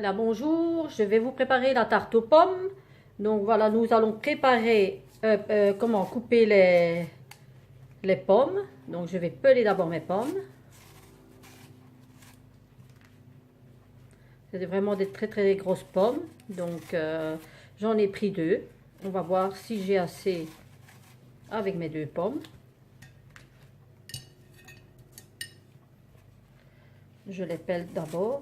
Voilà, bonjour, je vais vous préparer la tarte aux pommes. Donc voilà, nous allons préparer, comment couper les pommes. Donc je vais peler d'abord mes pommes. C'est vraiment des très très grosses pommes. Donc j'en ai pris deux. On va voir si j'ai assez avec mes deux pommes. Je les pèle d'abord.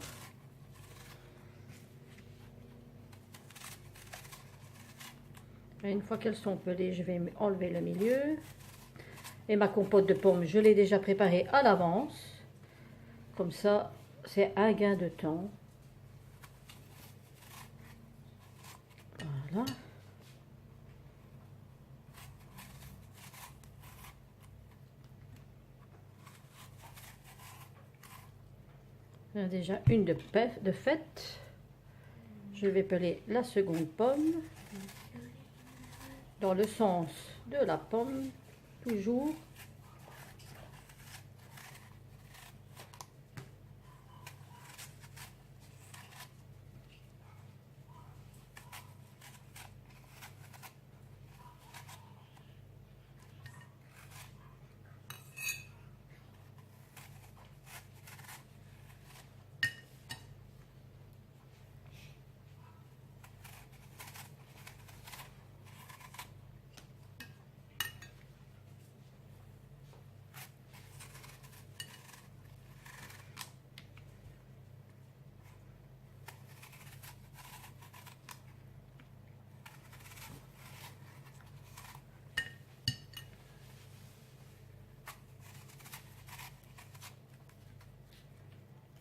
Et une fois qu'elles sont pelées, je vais enlever le milieu. Et ma compote de pommes, je l'ai déjà préparée à l'avance. Comme ça, c'est un gain de temps. Voilà. Il y en a déjà une de faite. Je vais peler la seconde pomme dans le sens de la pomme, toujours.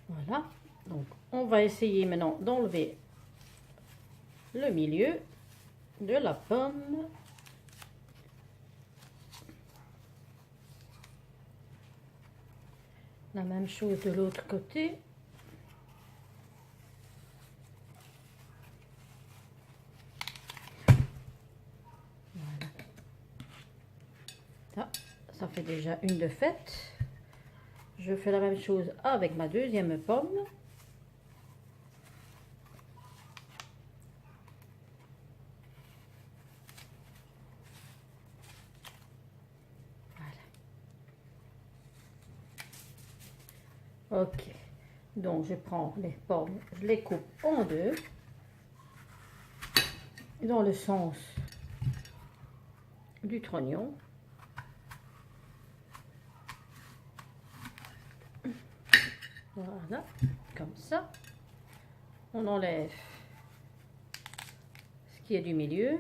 Voilà, donc on va essayer maintenant d'enlever le milieu de la pomme. La même chose de l'autre côté. Voilà. Ça fait déjà une de faite. Je fais la même chose avec ma deuxième pomme. Voilà. Ok. Donc je prends les pommes, je les coupe en deux. Dans le sens du trognon. Voilà, comme ça. On enlève ce qui est du milieu.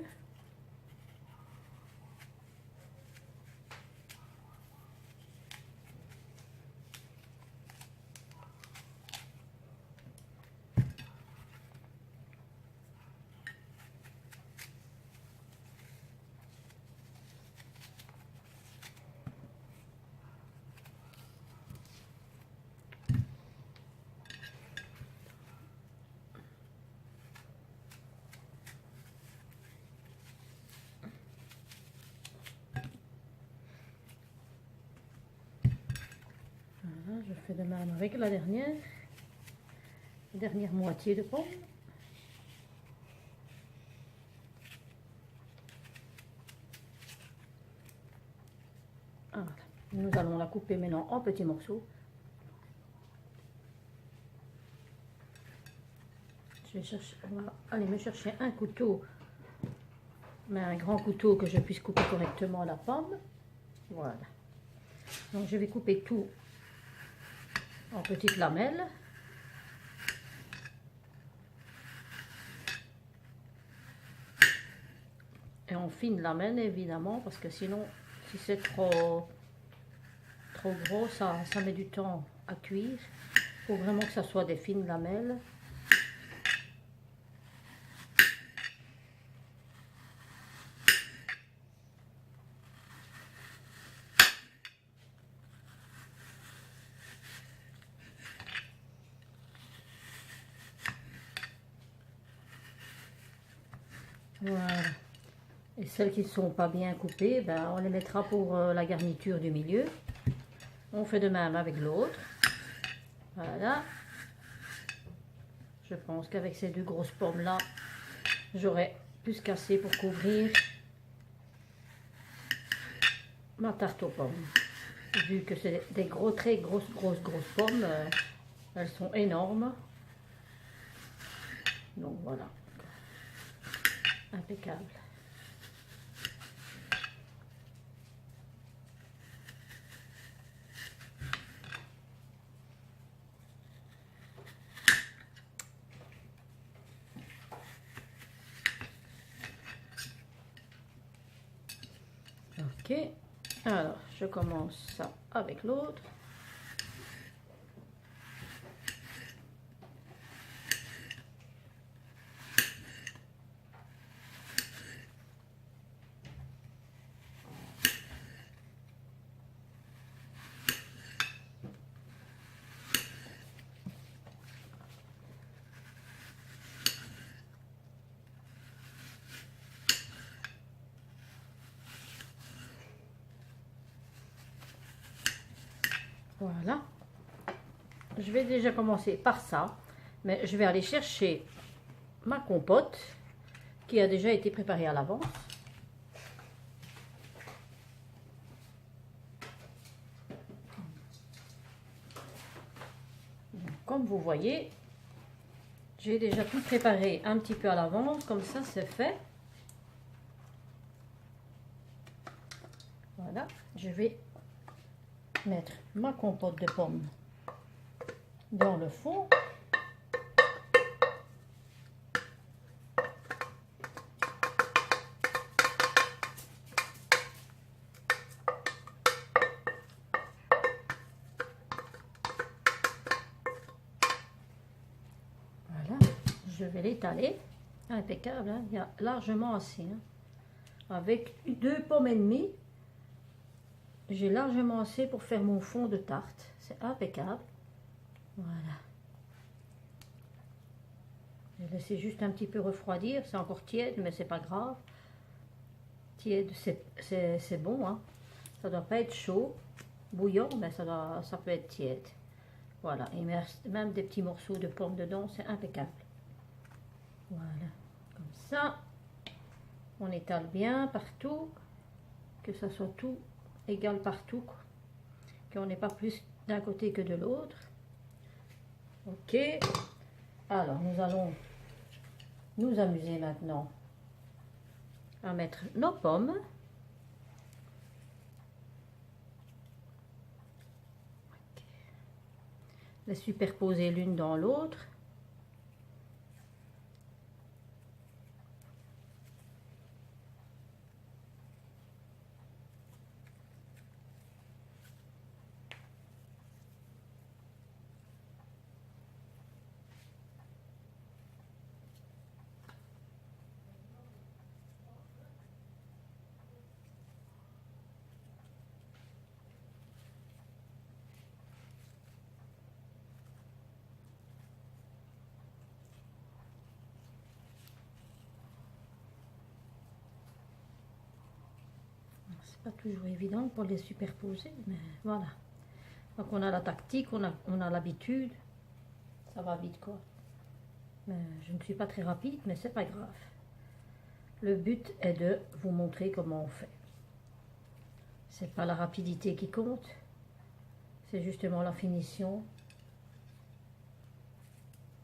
Voilà, je fais de même avec la dernière moitié de pomme. Voilà. Nous allons la couper maintenant en petits morceaux. Je vais chercher, on va aller me chercher un couteau, mais un grand couteau que je puisse couper correctement la pomme. Voilà. Donc je vais couper tout en petites lamelles. Et en fines lamelles évidemment, parce que sinon, si c'est trop gros, ça met du temps à cuire. Il faut vraiment que ça soit des fines lamelles. Voilà. Et celles qui ne sont pas bien coupées, ben, on les mettra pour la garniture du milieu. On fait de même avec l'autre. Voilà. Je pense qu'avec ces deux grosses pommes là, j'aurai plus qu'assez pour couvrir ma tarte aux pommes. Vu que c'est des très grosses pommes, elles sont énormes. Donc voilà, impeccable. Ok, alors je commence ça avec l'autre. Voilà. Je vais déjà commencer par ça, mais je vais aller chercher ma compote qui a déjà été préparée à l'avance. Comme vous voyez, j'ai déjà tout préparé un petit peu à l'avance, comme ça c'est fait. Voilà, je vais mettre ma compote de pommes dans le fond. Voilà, je vais l'étaler. Impeccable, hein? Il y a largement assez. Hein? Avec 2 pommes et demie, j'ai largement assez pour faire mon fond de tarte. C'est impeccable. Voilà. Je vais laisser juste un petit peu refroidir. C'est encore tiède, mais c'est pas grave. Tiède, c'est bon. Hein. Ça doit pas être chaud, bouillant, mais ça peut être tiède. Voilà. Il me reste même des petits morceaux de pommes dedans. C'est impeccable. Voilà. Comme ça, on étale bien partout. Que ça soit tout égal partout. Qu'on n'ait pas plus d'un côté que de l'autre. Ok. Alors, nous allons nous amuser maintenant à mettre nos pommes. Okay. Les superposer l'une dans l'autre. Pas toujours évident pour les superposer, mais voilà. Donc on a la tactique, on a l'habitude, ça va vite quoi. Mais je ne suis pas très rapide, mais c'est pas grave. Le but est de vous montrer comment on fait. C'est pas la rapidité qui compte, c'est justement la finition.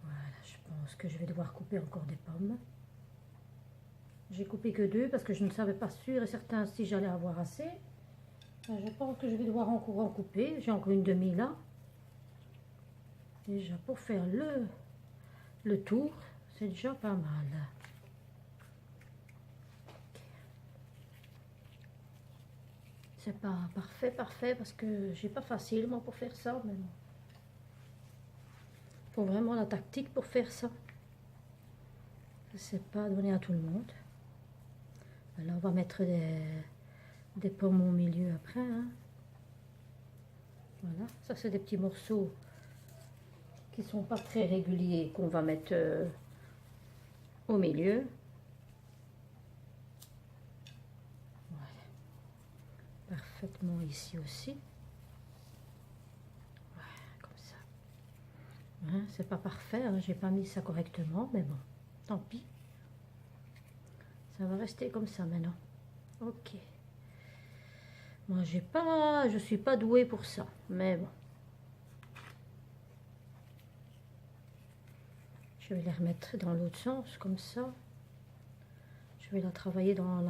Voilà, je pense que je vais devoir couper encore des pommes. J'ai coupé que 2 parce que je ne savais pas sûr et certain si j'allais avoir assez. Je pense que je vais devoir encore en couper. J'ai encore une demi là. Déjà pour faire le tour, c'est déjà pas mal. C'est pas parfait parce que j'ai pas facile moi pour faire ça. Mais faut vraiment la tactique pour faire ça. C'est pas donné à tout le monde. Là, on va mettre des pommes au milieu après. Hein. Voilà, ça c'est des petits morceaux qui sont pas très réguliers qu'on va mettre au milieu. Voilà, parfaitement ici aussi. Voilà, comme ça. Hein, c'est pas parfait, hein, j'ai pas mis ça correctement, mais bon, tant pis. Ça va rester comme ça maintenant. Ok. Moi, je suis pas douée pour ça, mais bon. Je vais les remettre dans l'autre sens, comme ça. Je vais la travailler dans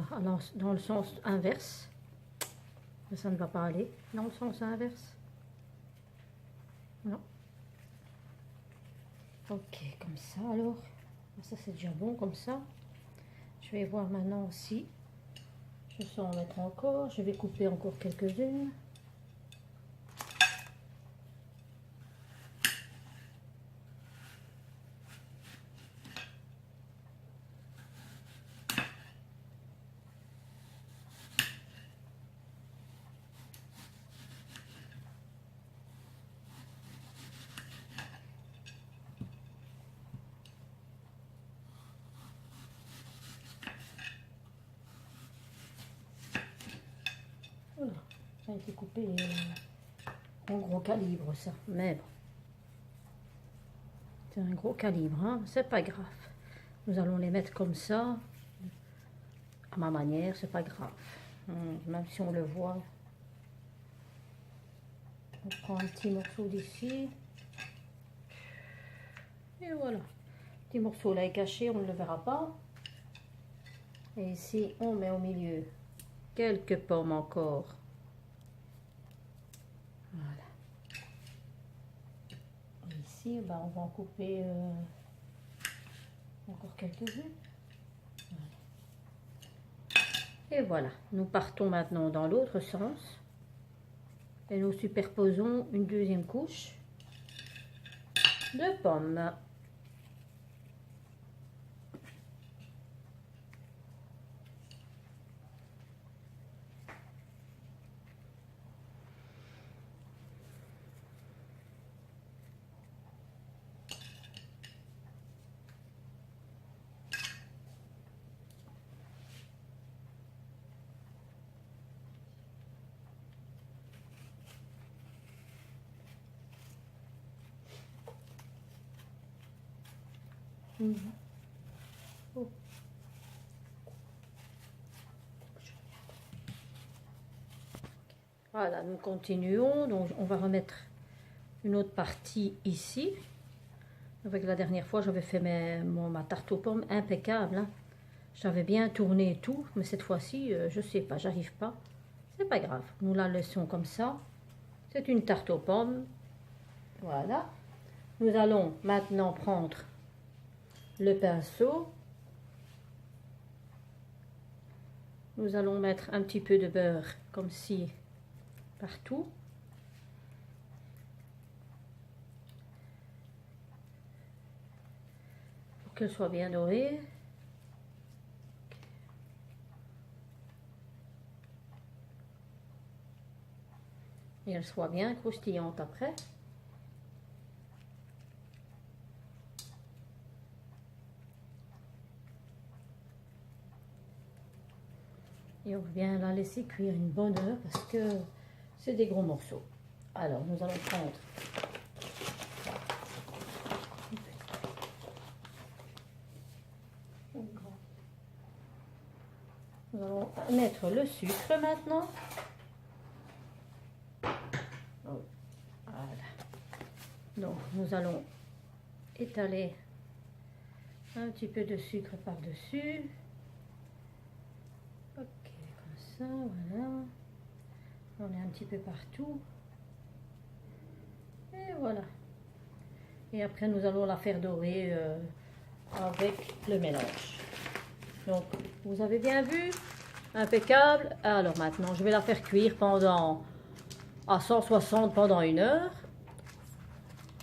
le sens inverse. Mais ça ne va pas aller dans le sens inverse. Non. Ok, comme ça alors. Ça c'est déjà bon comme ça. Je vais voir maintenant si je sens en mettre encore. Je vais couper encore quelques-unes. Voilà, ça a été coupé en gros calibre ça, mais bon. C'est un gros calibre, hein? C'est pas grave. Nous allons les mettre comme ça, à ma manière, c'est pas grave. Même si on le voit. On prend un petit morceau d'ici. Et voilà. Petit morceau là est caché, on ne le verra pas. Et ici, on met au milieu quelques pommes encore. Voilà. Et ici, ben, on va en couper encore quelques-unes. Voilà. Et voilà, nous partons maintenant dans l'autre sens. Et nous superposons une deuxième couche de pommes. Oh. Voilà, nous continuons. Donc, on va remettre une autre partie ici. Avec la dernière fois, j'avais fait ma tarte aux pommes impeccable. Hein. J'avais bien tourné et tout, mais cette fois-ci, je sais pas, j'arrive pas. C'est pas grave, nous la laissons comme ça. C'est une tarte aux pommes. Voilà. Nous allons maintenant prendre le pinceau. Nous allons mettre un petit peu de beurre, comme ci, partout. Pour qu'elle soit bien dorée. Et elle soit bien croustillante après. Et on vient la laisser cuire une bonne heure parce que c'est des gros morceaux. Alors, nous allons prendre nous allons mettre le sucre maintenant. Voilà. Donc, nous allons étaler un petit peu de sucre par-dessus. Ok, comme ça, voilà. On est un petit peu partout. Et voilà. Et après, nous allons la faire dorer avec le mélange. Donc, vous avez bien vu, impeccable. Alors maintenant, je vais la faire cuire à 160 pendant 1 heure.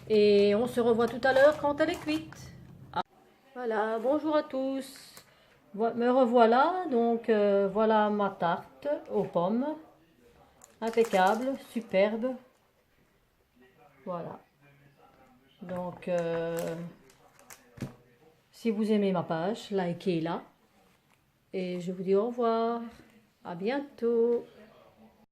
Et on se revoit tout à l'heure quand elle est cuite. Voilà, bonjour à tous. Me revoilà, donc voilà ma tarte aux pommes. Impeccable, superbe. Voilà. Donc, si vous aimez ma page, likez-la. Et je vous dis au revoir. À bientôt.